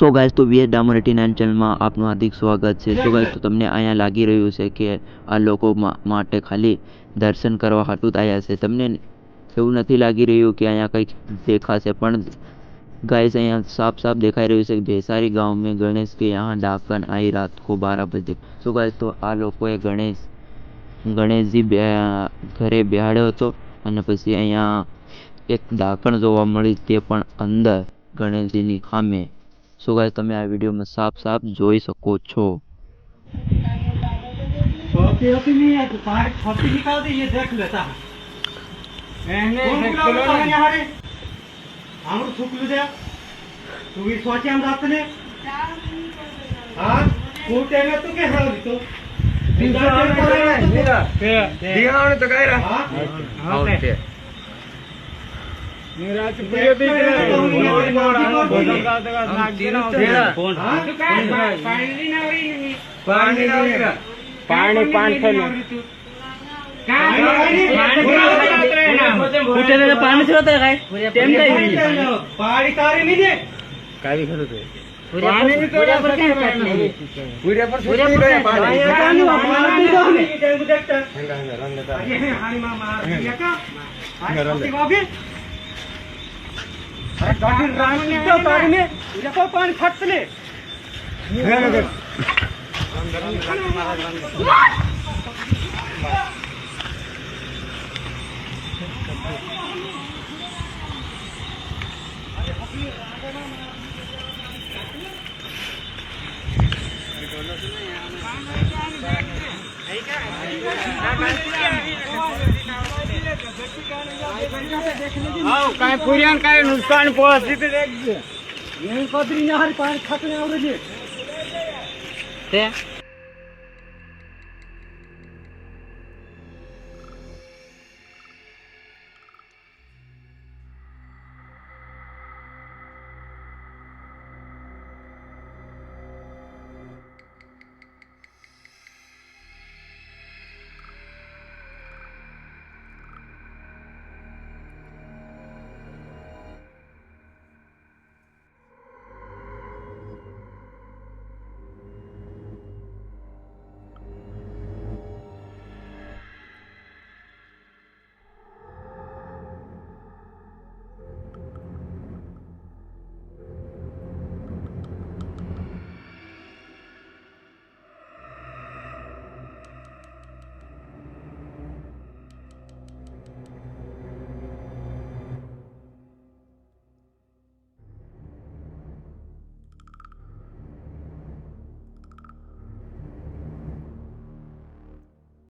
So guys, તો VS Damor 89 ચેનલમાં આપનું હાર્દિક સ્વાગત છે। સો ગાઈસ, તો તમને અહીંયા લાગી રહ્યું છે કે આ લોકો માટે ખાલી દર્શન કરવા હાટું આવ્યા છે। તમને એવું નથી લાગી રહ્યું કે અહીંયા કંઈક દેખાશે, પણ गाइस यहाँ साफ साफ दिखाई रही है भेसारी गांव में गणेश के यहाँ डाकन आई रात को 12 बजे। सो गाइस, तो आ लोगोए ગણેશજી ઘરે બેહાડ્યો હતો અને પછી અહીંયા એક ડાકણ જોવા મળી, તે પણ અંદર ગણેશજીની સામે। સો ગાઈસ, તમે આ વિડીયોમાં સાફ સાફ જોઈ શકો છો। तू भी सोचे हम रात ने हां कोटे में तू के हाल तो दिहाने तो गए रहा हां ओके मेरा तो पूरे भी कौन पानी पानी पानी से होता है काय टेम काय पाणी कारी नहीं दे काय भी खरं ते पाणी भी पूरा पर काय पूरा पर पाणी पाणी पाणी टेम देखता रंग हानी मामा या का रंग बाबी अरे गाड़ी राम ने तो पानी में ये को पानी फटले काय पुरियान काय नुकसान पहुंचती ते देख ये कोतरी ने हर पानी खतने आवरे ते